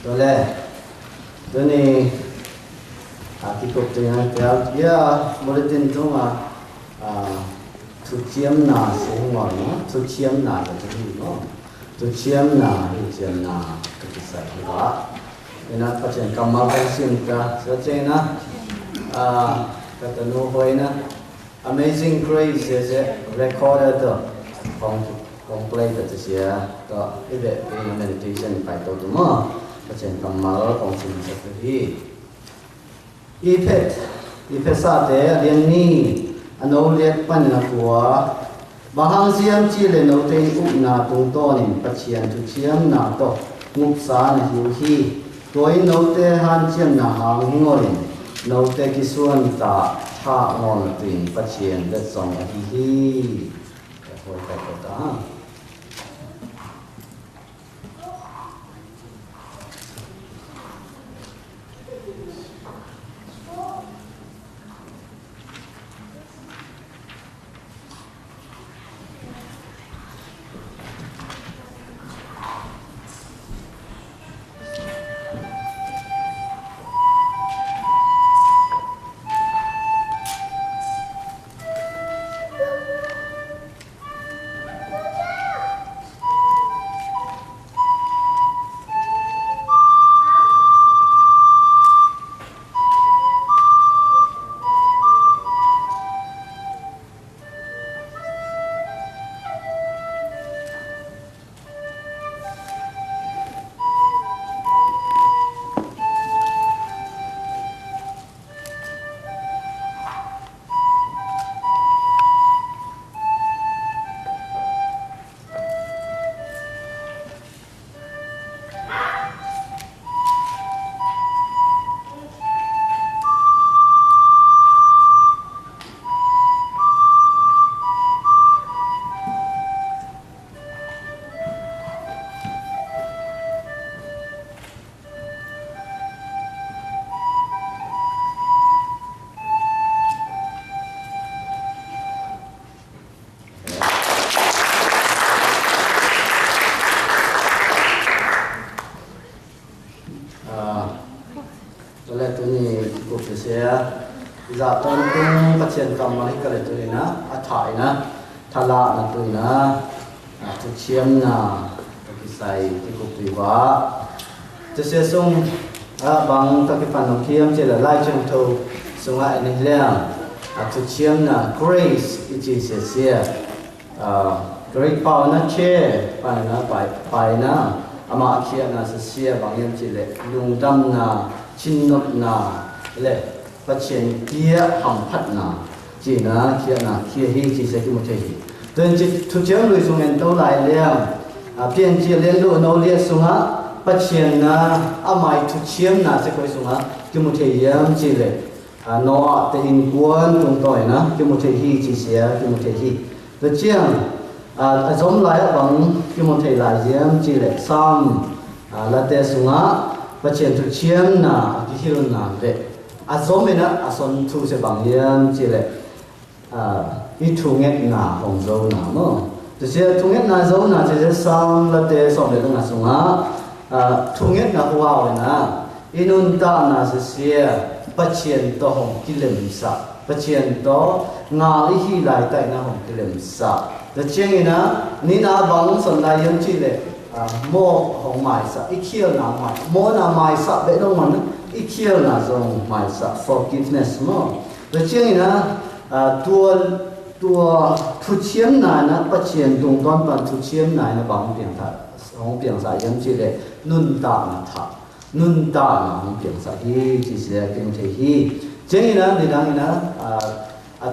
ตัวแรกตัวนี้ที่กบตัวนี้เดี๋ยวบริษัทตรงทุกเชียมนาเสียงหวานทุกเชียมนาจะที่เนาะทุกเชียมนาทุกเชียมนาก็จะใส่ที่ว่าเป็นนักประชันกรรมการสิ่งก็จะเจนะก็จะโน้ตไว้นะ Amazing Grace เสีย recorded ของเพลงก็จะเสียก็อีเวนต์เป็น meditation ไปตัวตัวมั้งประชันกรรมการของสิ่งศักดิ์สิทธิ์อีเพชรซาเตเรียนนี้อันนู้นเรียกปัญญาหัวบางเสียงจีเลนเอาเตอุปนาตรงต้นปัจเจียนทุเชียมนาโตงุบสานหิวฮีตัวอินเอาเตหันเชียมนาหางหิงอลินเอาเตกิส่วนตาชางอนตินปัจเจียนเด็ดสองหิฮีแต่คอยแต่ก็ตาจะต้องประชันกรรมให้กันเลยตัวนี้นะถ่ายนะทลานะตัวนี้นะทุกเชียมนะตะกี้ใส่ที่กุฏิว่าจะเสียส่งบางตะกี้ฝันของเทียมจะละลายจนโตส่งให้ในเรื่องทุกเชียมนะ grace อีจีเสียgreat power นะเช่ไปนะไปนะอามาเขียนนะเสียบางอย่างจีเลยลุงดำนะชินนกนะเลยปัจเจกเกียหำพัดนาจีน่าเขียนาเขียฮีจีเสกุมุเทฮีเดินจิตทุเจ้าลุยสุงเงินตัวไหลเลี้ยงเปลี่ยนจีเลี้ยงดูโนเลี้ยสุงะปัจเจกนาอามัยทุเชียมนาเสกุยสุงะกุมุเทยมจีเลโนอาเตอินกวนตรงต่อยนะกุมุเทฮีจีเสียกุมุเทฮีตัวเจียงสมไหลบังกุมุเทไหลเยี่ยมจีเลซ้ำละเตสุงะปัจเจกทุเชียมนากิฮิรนาเลอาสมนะอาสนทูเสบังเยี่ยมจีเลยอีทุ่งเงินหนาของเราหนาเนาะแต่เสียทุ่งเงินหนาเราหนาจะซ้ำละเตสมเลยต้องอาสงะทุ่งเงินหนาหัวเลยนะอินุนตาหนาเสียปัจเจียนต่อของกิเลสะปัจเจียนต่องาลิฮิไลแต่หน้าของกิเลสะแต่เชียงนะนี่นาบังสนได้ยังจีเลยโมของหมายสะอีเขียวหนาหมายโมนาหมายสะเบ็ดลงมันอีเขียวนะจงหมายสัก forgiveness มั้งแต่เช่นนะตัวทุเชียมนายนะปัจเจียนตรงตอนปันทุเชียมนายนะบางเพียงท่าของเพียงสายยังจีเลยนุนตานะท่านุนตานะของเพียงสายจีเสียเพียงเทียเช่นนะในดังนะ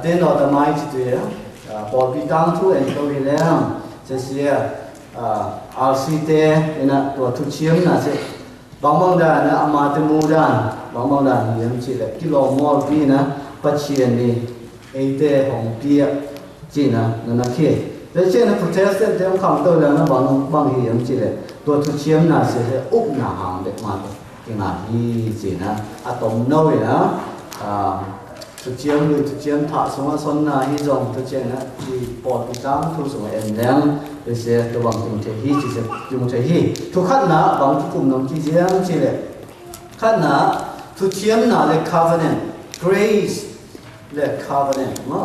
เต้นออกมาอีกทีเดียวพอพิการทุเอ็นตัวเลี้ยงจะเสียอาศิเตนะตัวทุเชียมนะเสียบางด้านนะอามาตมูด้านบางด้านยังจีเลยกิโลมอลปีนะปัจเจียนนี่เอเตของเปียจีนะนั่นนะคือแต่เช่นนะพุทธศาสนาเรื่องคำตัวแล้วนะบางทียังจีเลยตัวทุเชียมนะเสียอุปนาหางเด็กมาตัวกินอะไรจีนะอะตอมน้อยนะ tu chiam lui tu chiam thả xuống son na hi dòng tu chiam na thì bỏ tu tam tu xuống em lem để sẽ tu bằng tu thể hi chỉ sẽ tu thể hi tu khát na bằng tu cùng nông chỉ chiam chỉ lệ khát na tu chiam na le covenant grace le covenant mà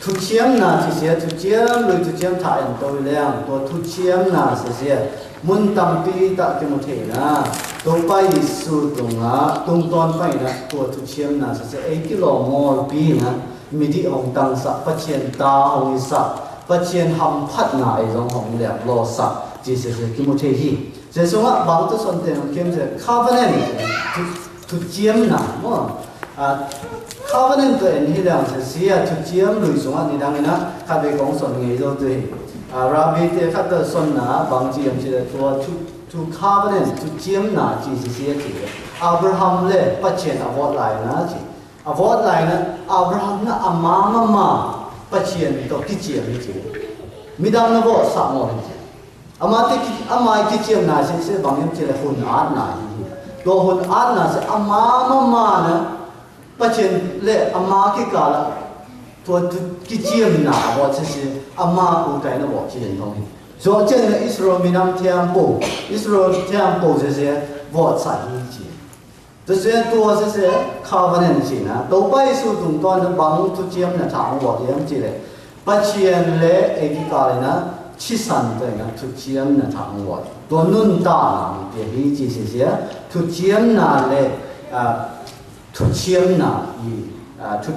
tu chiam na chỉ sẽ tu chiam lui tu chiam thả em tôi lem tu chiam na sẽ mun tam pi ta cái một thể na tôi bay su tung á tung toàn bay na tôi tu chiam na sẽ ấy cái lò mò pi na mi đi ông tăng sa phát triển ta ông sa phát triển hầm phát na ấy giống ông đẹp lo sa chỉ sẽ cái một thể hi thế xong á bảo tôi xuân tiền ông kiếm sẽ covenant tu chiam na mà covenant cái này là sẽ tu chiam lùi xuống á thì đang na các bạn cũng xuân nghề rồi tôi Rabbi te khát tới xuân na bằng chỉ em chỉ là to covenant to chiếm na chỉ sẽ chỉ Abraham le phát triển avot lại na chỉ avot lại na Abraham na ama phát triển to cái chiếm chỉ midang na bo sa mo ama cái chiếm na sẽ bằng em chỉ là hun art na to hun art na sẽ ama na phát triển le ama cái cả làตัวกิจยมหนาว่าจะสิอามาอุทัยนะบอกที่เห็นตรงนี้ส่วนเจ้าเนี่ยอิสราเอลมีน้ำเทียมปูอิสราเอลเทียมปูจะเสียว่าใส่ยี่จีจะเสียตัวจะเสียข้าวมันจีนะตัวไปสู่ตรงตอนนั้นบางทุกเจียมเนี่ยถามว่าเยี่ยมจีเลยปัจเจียนเล่เอกกาเลยนะชิสันตัวนะทุกเจียมเนี่ยถามว่าตัวนุ่นตาหนังเดี๋ยวยี่จีเสียทุกเจียมน่ะเลยทุกเจียมน่ะยี่ทุก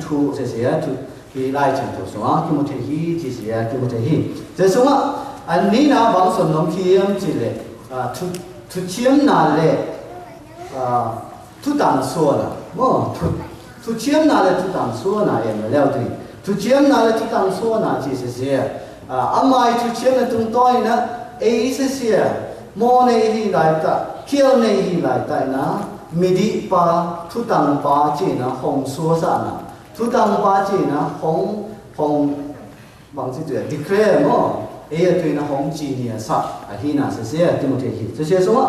เสียทุกที่ไล่ฉันตัวสวะที่มุทะฮีที่เสียที่มุทะฮีแต่สวะอันนี้นะบางส่วนน้องเขียมจีเลยทุเชียมนาเลยทุตังส่วนนะมั้งทุเชียมนาเลยทุตังส่วนนะเองแล้วที่ทุเชียมนาเลยทุตังส่วนนะที่เสียอามาทุเชียมนะตรงต้อยนะเอเสียโมเนฮีไล่ตาเขียวเนฮีไล่ตานะมิดิปาทุตังปาจีนะหงสัวสานะทุตังปาจีนะหงบางสิ่งตัว declare มั้งเอตัวนะหงจีเนี่ยสักอาทิตย์น่ะเสียที่มุทะฮีจะเสียสมะ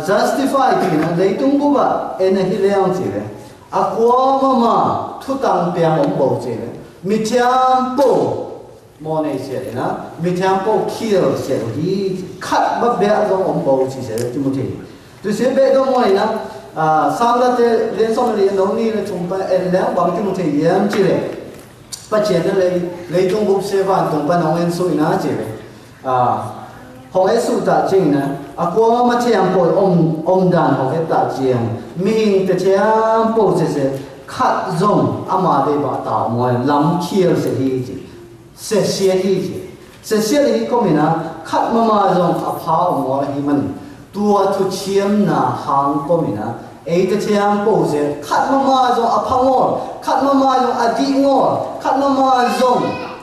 justify ที่นะเลยตุ้งบุบะเอ็นฮีเลี้ยงจีเลยอากวมาทุตังเปียงองโบจีเลยมิเทียมโปโมเนเสียเลยนะมิเทียมโปคิลเสียที่คัดบับเบะตรงองโบจีเสียที่มุทะฮีจะเสียเบะตรงมั้ยนะสามละเตเรียนสมัยเรียนน้องนี่เลยชมไปเอ็นแล้วบางที่มุทะฮีมจีเลยปัจเจกเลยตุ้งบุบเสวานตรงไปน้องเอ็นสุยนะจีเลยของเอสุตาจริงนะอากวมาเทียมโปอมดานของเอตาจริงมีหิงแต่เทียมโปเสียขัดจงอามาเดบะตามวยลำเคียวเสียทีจีเสียทีจีเสียทีก็มีนะขัดมาจงอภาวมวยหิมันตัวทุเชียมนะหางก็มีนะเอแต่เทียมโปเสียขัดมาจงอภาวงขัดมาจงอดีงอขัดมาจง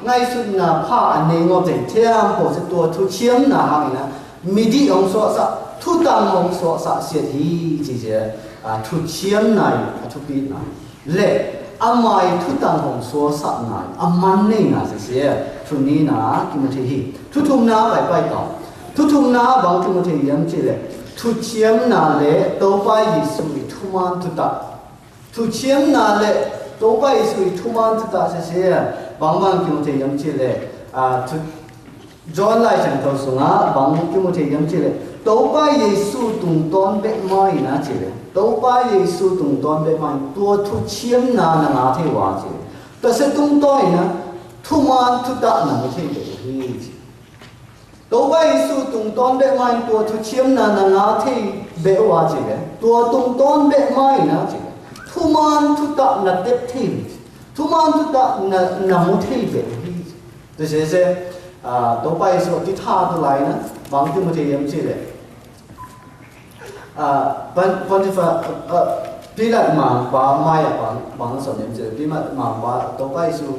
ไงสุดนะผ้าอันนี้งอเทียมโปเสียตัวทุเชียมนะหางนะมิดีองสวสะทุตังองสวสะเสียทีจีเจทุเชียมนายทุปีนายเล่อามาทุตังองสวสะนายอามันนี่นะเสียทุนี้นะกิมเทฮีทุทุมนาไปต่อทุทุมนาบางกิมเทฮียังจีเล่ทุเชียมนาเล่โตไปยิสุยทุมันทุตะทุเชียมนาเล่โตไปยิสุยทุมันทุตะเสียบางกิมเทฮียังจีเล่ทุจอห์นไลฉันทศนะบางที่มุทะยังเจเลยตัวไปเยซูตุงตอนเบ็ดไม่นะเจเลยตัวไปเยซูตุงตอนเบ็ดไม่ตัวทุเชียมนาหนาเทวาเจแต่เสตุงต้อยนะทุมันทุตะหนาเทเบฮีตัวไปเยซูตุงตอนเบ็ดไม่ตัวทุเชียมนาหนาเทเบวาเจเลยตัวตุงตอนเบ็ดไม่นะเจเลยทุมันทุตะหนาเด็ดเททุมันทุตะหนามุเทเบฮีแต่เสตัวไปสุดที่ท่าตัวไหลนะบางที่มุทะยังจีเลยปันที่ฟ้าปีละมาบ้าไม่อะบางส่วนยังจีปีละมาบ้าตัวไปสุด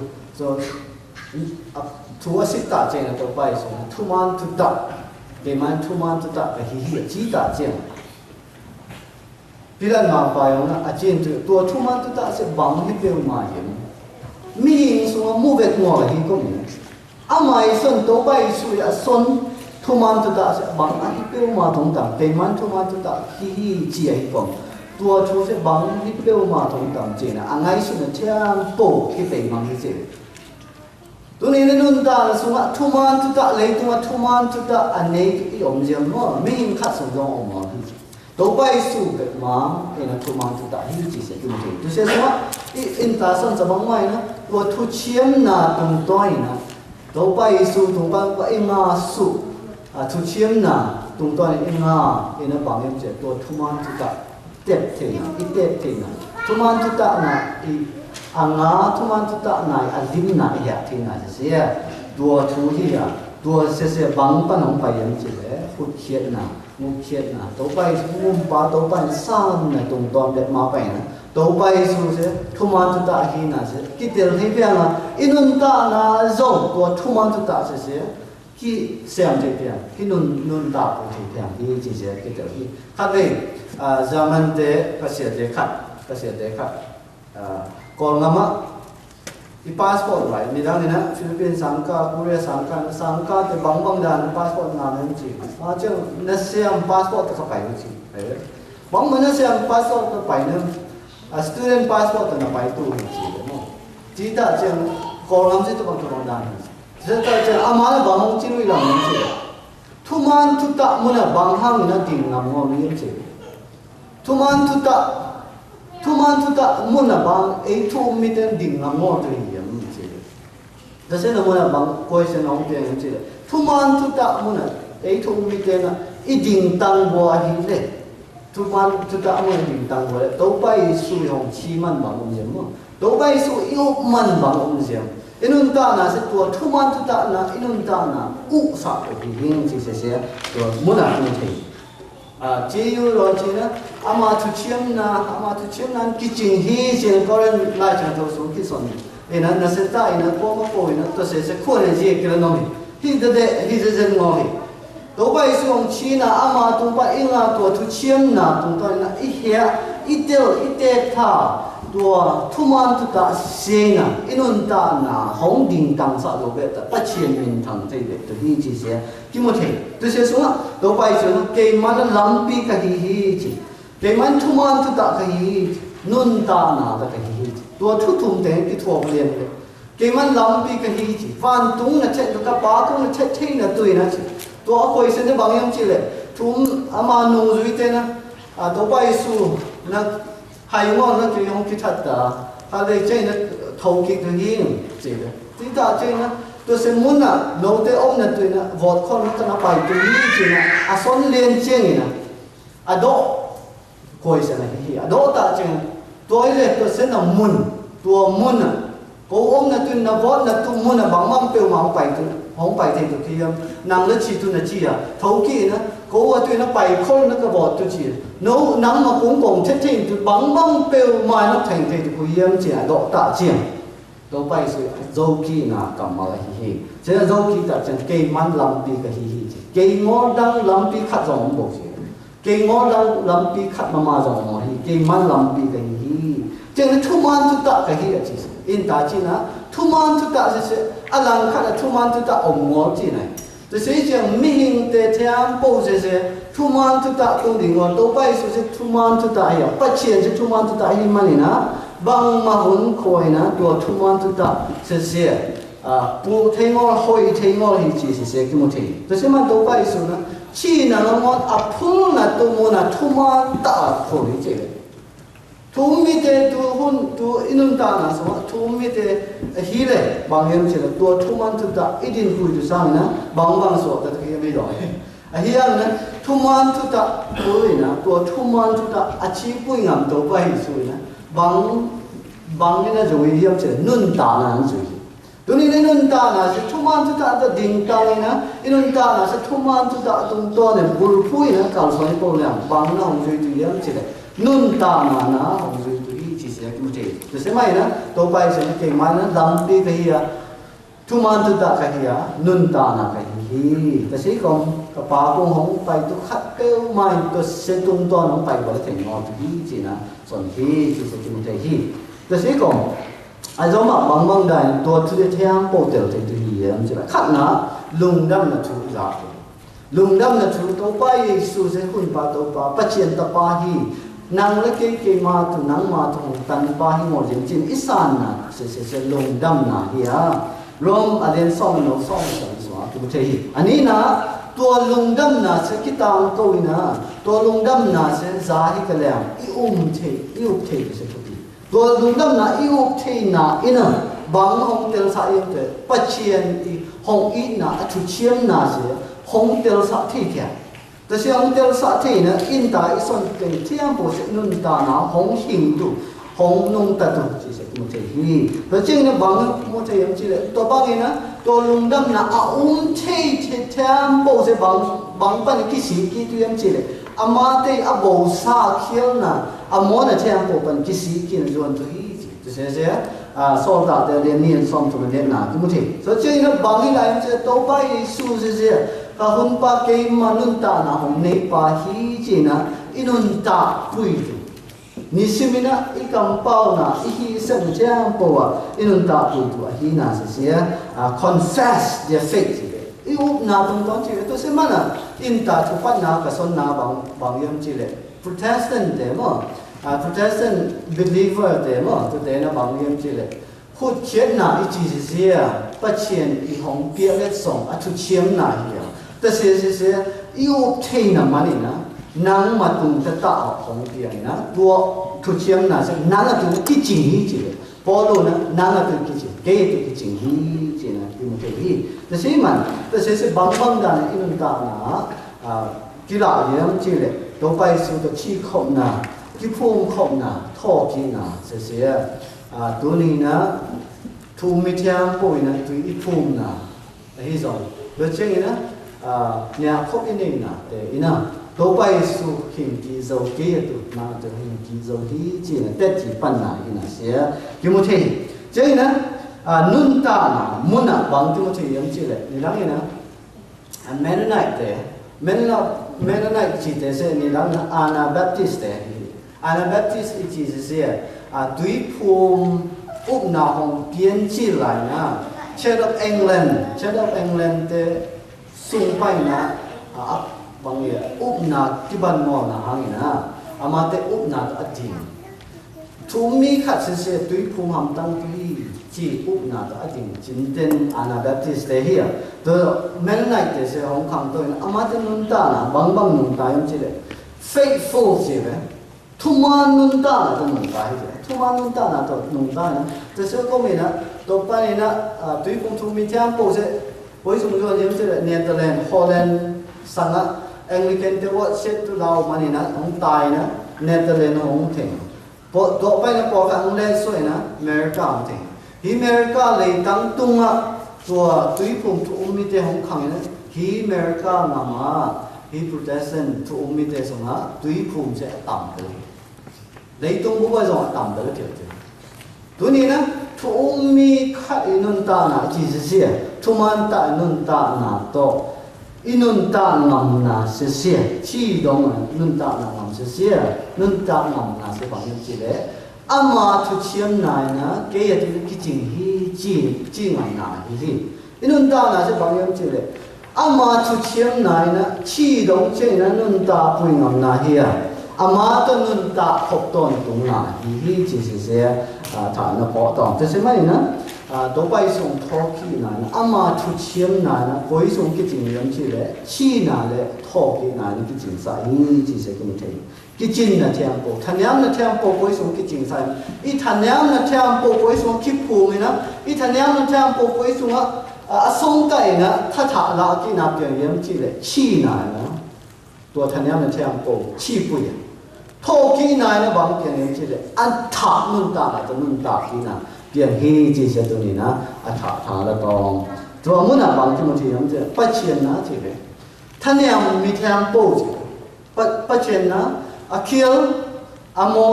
ทัวสิตาเจนะตัวไปสุดทุมันทุตะเดี๋ยวมันทุมันทุตะไปหิหิจีตาเจนปีละมาบ้าอย่างนั้นอาจารย์ตัวทุมันทุตะเสบางที่เป็นมาอย่างมีส่วนมูเวทมัวหิก็มีอามาอีส่วนตัวไปสุยส่วนทุมันตุตาบางอันที่เป็นมาตรงต่างเป็นมันทุมันตุตาที่จีไอ้ปอง tua thu sẽ bằng hít bêu mà thùng tầm chỉ là anh ấy xuống là chém bổ cái bể bằng cái gì tôi nên nun ta là xuống thu man thu ta lấy thu man thu ta anh ấy cái ông gì mà mình khát sống trong ông mà đâu bay xuống cái mà cái là thu man thu ta hít chỉ sẽ cái gì tôi sẽ xuống in ta sang sẽ bằng mai nữa tua thu chiếm na tung toai na đâu bay xuống tung bằng cái nga xuống thu chiếm na tung toai nga cái nó bằng em sẽ tua thu man thu ta tiếp thế nào ít tiếp thế nào thu man thu ta na anga thu man thu ta này adim na ya thế nào sẽ đua thu hi à đua sẽ bằng pan ông phải em chỉ để phút khiết na ngục khiết na đâu bay ngum ba đâu bay sang này tung toai đẹp mà bay na đâu bay xuống sẽ thu man thu ta hi na sẽ cái tiền thấy việc là inun ta na dòng đua thu man thu ta sẽ khi xem thế việc khi nun ta cũng thế việc thì chỉ sẽ cái điều hi khác đây zaman te kasih dekat kalau nama di passport right misalnya Filipina sangka Korea sangka te bang dan passport ngamen ci macam nasiam passport tak pakai ci bang mana siam passport tak pakai student passport tak pakai tu ci tidak jeng kalau nama itu bang dan tidak jeng amal bang ci lu lang ci tuman tu tak mana bang hang na ting nam ngom ci thu man thu ta mun na bang ei thu mi ten ding na ngo to yam che da se na mun na bang question ong te che thu man thu ta mun na ei thu mi ten na I ding tang bo hi le thu man thu ta mun ding tang bo to pai su yong chi man bang om yam mo to pai su yo man bang om yam inun ta na se tu thu man thu ta na inun ta na u sa ko hi hing chi se to mun na mun thei chế yêu rồi chế đó, ama thu chiếm na kitchen hi chế có人来讲都说kitchen，那是在那过么过那都是可能是个东西，he是人我的，都把是用钱那ama都把因啊多thu chiếm na都到那一下一点他多突然突然些那，因那那红顶当啥都别的8000堂这个的你这些。Kimothe, tu se sunga, do pai sunga, ke mana lampi kahi hi, ke man thuman tu ta kahi, nun ta na ta kahi, tua thu thum te ki thuo lien le, ke man lampi kahi chi, van tung na che, ka pa tung na che che na tui na chi, tua koi se ne bang yam chi le, thum ama nu zui te na, do pai su na hai ngon na tu yong ki that ta, ha le che na thau ki kahi chi le, ti ta che na tôi sẽ muốn là nấu tới ông là tôi là vọt con nó bài tôi nghĩ chuyện là son liên chiên này đó coi xem là cái gì đó ta chuyện tôi sẽ là muốn cô ông là tôi là vọt là tôi muốn là bằng măng bèo mà không bài thì tôi kia nằm nó chỉ tôi là chi thấu kỳ nữa cô tôi nó bài con nó cái vọt tôi chỉ nấu nắng mà cũng còn chết thì tôi bằng măng bèo mà nó thành thì tôi kia chỉ là đó ta chuyện đâu bay sự dâu kỳ na cầm mà hi hi, thế là dâu kỳ ta chân cây man làm pi cái hi hi, cây ngõ đang làm pi khát dòng bộ gì, cây ngõ đang làm pi khát mà dòng mà hi, cây man làm pi cái hi, chân cái thu man thu ta cái hi là gì, in ta chỉ na thu man thu ta sẽ alang khát là thu man thu ta ôm ngõ chỉ này, tôi sẽ chân mi hình để theo bộ sẽ thu man thu ta công đình ngõ đâu bay sự thu man thu ta hiểu, bắt chuyện sẽ thu man thu ta hi man na bang mahun khoi na tua thuman tu ta se pu thengol hoi thengol hi chi se ki mo thei to se man to pai su na chi na no mon a phul na to mo na thuman ta khoi che thum mi te tu hun tu inun ta na so thum mi te hi le bang hem che tua thuman tu ta idin hui tu sang na bang so ta ki me roi hi an na thuman tu ta khoi na tua thuman tu ta a chi pui ngam to pai su na bang ni na rồi hiểm chứ nun ta na rồi, tu ni nun ta na sẽ thuman tu ta ding ta ni na, nun ta na sẽ thuman tu ta tung to này bul phui na kalau soal pun yang bang na hong rồi tu hiểm chứ nun ta na hong rồi tu hi chỉ sẽ cái gì, tu sẽ mai na, tu pai sẽ cái mai na lam đi cái ya, thuman tu ta cái ya, nun ta na cái hi, tu sẽ không cái ba công hong pai tu khát kêu mai tu sẽ tung to hong pai gọi là thành ngon tu hi chỉ na, soal hi chỉ sẽ cái hi. Tôi sẽ còn giống mà bằng đại tôi thứ theo bộ tiểu thì tôi hiểu chứ là khác na lùng đâm là chú lùng đâm là chú tôi bay su sẽ hun ba tôi ba bắt chuyện tập ba hi nang le ke ma tu nang ma tu tan pa hi mo jin chin isan na se long dam na hi ha rom aden song no song so tu te hi ani na tua lung dam na se kitang ko ina tua lung dam na se za hi ka le I the se tu tua lung dam na I the na ina bang hong tel sa yem te pachien I hong I na thu chiam na se hong tel sa thi kyaแต่เสียงเดลสัตย์นะอินตาอิสอนเป็นเที่ยงโปรเซนุนตานะหงหิงตุหงนงตัดตุจีเสกมุทฮีแต่จริงนะบางมุทยังจีเลยตัวบางนะตัวลุงดำนะเที่ยงโปรเซบางปันกิสีกิตุยังจีเลยอามาเตอโบสาเขียวนะอามอนะเที่ยงโปรปันกิสีกินจวนตุฮีจีเสียสอนตาเดเรียนนี่สอนตุมันเรียนนะมุทแต่จริงนะบางอะไรจะตัวไปสู้เสียก็หุ่นปากเกยมานุนตานะหงในป่าฮีจีนะอินุนตาปุยตุนิสิมินะอีกำเป้านะอีฮีเส้นเจ้าปัวอินุนตาปุยตุฮีนะเสียconfess their faith อีอุบนาตรงตอนจีเลยตัวเสมันนะอินตาทุกปันนะกับสนนาบางยามจีเลย Protestant เดมProtestant believer เดมตัวเดนะบางยามจีเลยพูดเขียนนะอีจีเสียปัจเจียนอีหงเปียเล็ดส่งทุเชียมนะเหี่ยวแต่เสียอีอุบเทนะมันนี่นะนางมาตุงจะตาหงเปียนะตัวทุเชียมนะเสียนางตุงกิจิงฮีจีเลยพอรู้นะนางตุงกิจิเกยตุงกิจิงฮีจีนะที่มันเทฮีแต่เสียมันแต่เสียบางด่านอินุนตานะกีฬาเยี่ยมจีเลยตัวไปสู่ตัวชี้ขบนะที่พุ่งขบนะท่อกีนะเสียตัวนี้นะทูมิเทียมป่วยนะตัวอีพุ่มนะไอ้ที่สองเรื่องเช่นนะเนี่ยคบอินเองนะแต่อินะตัวไปสู่หินกีโซกีตัวมาตัวหินกีโซกีจีนะแต่จีปันนะอินะเสียกิโมเทเช่นนะนุนตานะมุนนะบางกิโมเทยังจีเลยนี่หลังนะแมนไนท์เตแมนไนท์จีเตเสียนี่หลังนะอานาแบปติสเตอานาแบปติสอีจีเสียดุยภูมิอุปนาของเพียนจีไหลนะเช่นอังกฤษเตส่งไปนะบางอย่างอุปนาที่บ้านมอนะหางนะอามาเตอุปนาอดีตทุกมีขัดเสียดุยภูมิหำตั้งที่จีอุปนาอดีตจินเตนอานาแบปติสเตเฮียตัวแม่นไหนเตเสียของคำตัวนะอามาเตนุนตานะบางนุนตายังจีเลย faithful จีเลยทุมานุนตานะตัวนุนตาให้ทุมานุนตานะตัวนุนตานะแต่เชื่อก็ไม่นะตัวไปนะดุยภูมิทุมีเทียมโปเสไว้สมมติว่าเยี่ยมเสด็จเนเธอร์แลนด์ฮอลแลนด์สังก์แองลิกันเทวะเซตุลาวมันนี่นะของตายนะเนเธอร์แลนด์ของเถงพอตัวไปนะพอกับอังกฤษสวยนะอเมริกาเถงที่อเมริกาเลยตั้งตุงอ่ะตัวดุยภูมิทุมีเทียของขังนะที่อเมริกานามาที่โปรเตสแตนต์ทุมีเทียสงะดุยภูมิจะต่ำเลยเลยตรงบุบะสงะต่ำเลยเถอะตัวนี้นะทุมีขัดอินุนตานะจีเสียทุมันตาอินุนตานะโตอินุนตางำนะเสียชีดงอินุนตางำเสียนุนตางำนะเสียบางอย่างจีเลยอามาทุเชียมนายนะเกยตุกิจิงฮีจีงนะฮีอินุนตานะเสียบางอย่างจีเลยอามาทุเชียมนายนะชีดงเจนะนุนตาปุยงำนะฮีอามาตนุนตาขบตอนตรงนะฮีจีเสียฐานนะพอตอนแต่ใช่ไหมนะตัวไปส่งทอกี้นะอามาทุเชียมนะไปส่งกิจงยังชีเลยชีนะเลยทอกี้นะนี่กิจงสายนี่จีเสกุมเทกิจงนะเทียมโปทันยามนะเทียมโปไปส่งกิจงสายอีทันยามนะเทียมโปไปส่งคิดภูมินะอีทันยามนะเทียมโปไปส่งส่งไก่นะถ้าถาลากีนะเปลี่ยนยังชีเลยชีนะตัวทันยามนะเทียมโปชีปุยทอกี้นะบางเปลี่ยนยังชีเลยอันถานุนตาตัวนุนตากีนะเปลี่ยนฮีจีเสตัวนี้นะอัฐฐานละตองตัวมุนะบางที่มันที่ยังจะปัจเจียนนะทีเลยท่านยังมีแทงโป้จีปัจเจียนนะอาคิลอามอ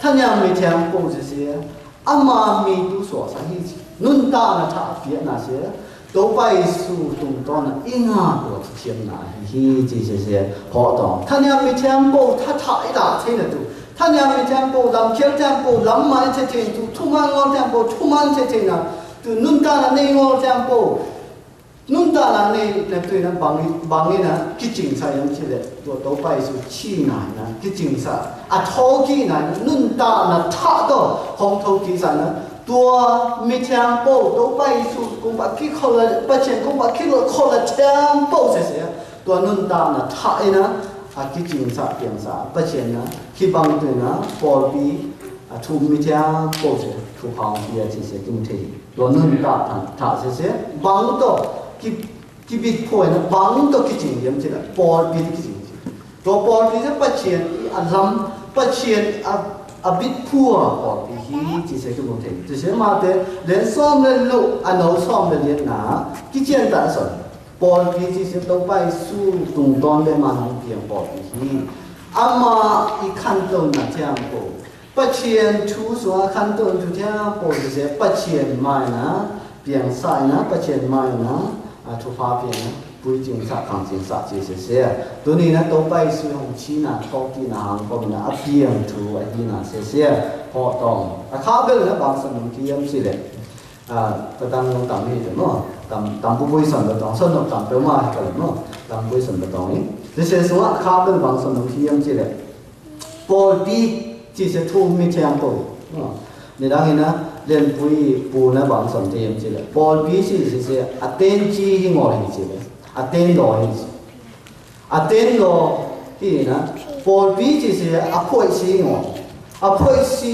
ท่านยังมีแทงโป้จีเสียอามามีดูสวสาฮีจีนุนตานะท่าเปลี่ยนนะเสียตัวไปสู่ตรงตอนนั้นอิงาตัวที่เทียมนะฮีจีเสียพอตองท่านยังมีแทงโป้ท่าถ่ายด่าเท่นะดูท่านยังมีเทมโปลำเขียวเทมโปลำมันเททุมันงอเทมโปทุมันเทนะตัวนุนตาในงอเทมโป nun ta là này là tôi là bằng na cái chính sai giống như vậy tôi đâu phải số chi này na cái chính sai thâu kỳ này nun ta là thà đó không thâu kỳ sai na tôi mi thiam bộ đâu phải số cũng bắt khi khó là bắt chuyện cũng bắt khi là khó là thiam bộ sẽ tôi nun ta là thà na cái chính sai tiếng sai bắt chuyện na khi bằng tôi na bỏ đi thu mi thiam bộ sẽ thu hàng kia chỉ sẽ cũng thế tôi nun ta thà sẽ bằng đó cái việc phơi nó bằng đó cái chuyện gì chứ là bỏ đi cái chuyện gì, tôi bỏ đi sẽ bắt chuyện làm bắt chuyện biết phua bỏ đi chỉ sẽ cái vấn đề, chỉ sẽ mà thế连ซ้อม连路nấuซ้อม连拿cái chuyện đã rồi bỏ đi chỉ sẽ đâu phảiสู้tung đòn để mà không tiền bỏ đi mà cáiขั้นตอนน่ะ这样bỏ bắt chuyện chú sốขั้นตอนchú这样bỏ只是bắt chuyện maiนะเปลี่ยนสายนะbắt chuyện maiนะทุกภาพเพียงนะปุ้ยจริงสักคำจริงสักจีเสียตัวนี้นะตัวไปซื้อของชีน่ะก็กินอาหารก็มีนะเพียงถูกไอ้ที่น่ะเสียพอต้องข้าวเบลนะบางสมุนที่ยังสิเลยก็ตั้งต่างนี่เนาะต่างปุ้ยสันก็ต้องสนุกต่างเปรี้ยวมากกันเนาะต่างปุ้ยสันก็ต้องนี่จะเสียส่วนข้าวเบลบางสมุนที่ยังสิเลยพอดีจีเสียทุ่มไม่เที่ยงปุ้ยในดังนี้นะเรียนปุ้ยปูนะบางสมุนที่ยังสิเลยพอดีสิเสียเต้นจีหิงอหิสิเลยเต้นรอหิสิเต้นรอที่นะพอดีจีเสียพ่อยสิงอพ่อยสิ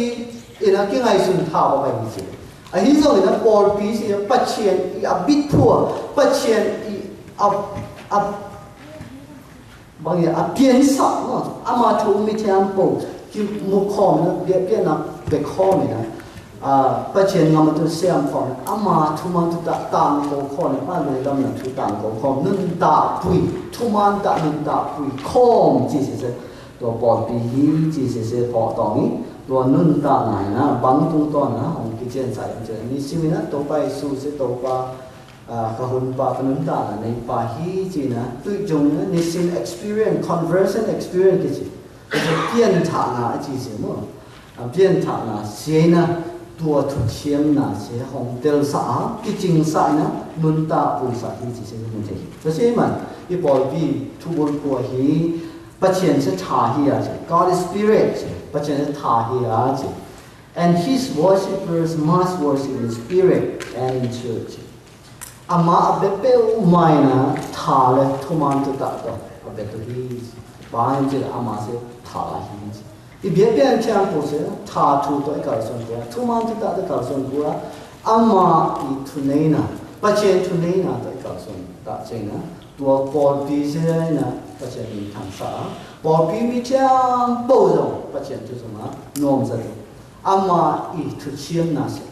นะกี่ไงสุนทาวไปหิสิที่สองนะพอดีสิปัจเจียนบิดพัวปัจเจียนบางอย่างเปลี่ยนสักเนาะมาทุ่มไม่เที่ยงปุ้ยที่มุขคอมนะเปลี่ยนนะเบคคอมนะปัจเจียนงามันตัวเสียมฟอนมาทุมันตัวต่างโกคอนมาเลยลำนั้นทุต่างโกคอนนึ่งตาปุยทุมันตานึ่งตาปุยคอมจีเสตัวปอดปีฮีจีเสพอตองนี้ตัวนึ่งตาไหนนะบางตรงตอนนะของกิจเจนใส่เจอนี่สิมินะตัวไปสู้เสตัวปะขหุ่นปะนึ่งตาในปะฮีจีนะตุยจงนะนี่สิ experience conversion experience กิจจะเปลี่ยนฐานะจีเสมั้งเปลี่ยนฐานะเสียนะตัวทุกเทียมนะเสียของเดลสาที่จริงสายนะนุนตาปุยสาที่จีเสียมุนเทจะเสียมันอีบอลบีทุบนปัวฮีปัจเจียนจะทาฮีอาจ God is Spirit ปัจเจียนจะทาฮีอาจ and His worshippers must worship in spirit and in church อามาอับเปลไม่นะทาเลยทุมันตุตะต่ออับเปตัวฮีบ้านจีอามาเสียทาฮีอีเบียเบียนเชียงปูเสียทาทูตัวไอ้การส่วนตัวทุมันที่ตาตัวการส่วนตัวอามาอีทุเนน่ะปัจเจนทุเนน่ะตัวไอ้การส่วนตาเจงนะตัวปอดปีเสียนะปัจเจนมีทางสาปอดปีมีเชียงปูจงปัจเจนจุดสมาโน้มซะตัวอามาอีทุเชียงน่ะเสีย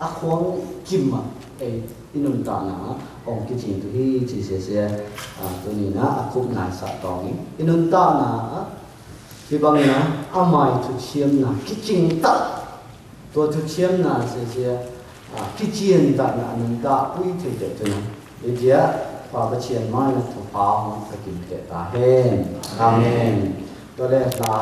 อะควงกิมมาไอ้อินุนตานะองกิจินตัวที่จีเสียตัวนี้นะอะคุบนายสัตว์ตองนี้อินุนตานะที่บางนะอามาทุเชียมนะกิจริงตัดตัวทุเชียมนะเสียกิจเจียนตัดนะนึงตาปุ้ยถึงเด็ดตัวนั้นเดี๋ยวฝ่าประเชียนไม้นะถูกพาของสกินเตตาเฮนอาเมนตัวแรกตา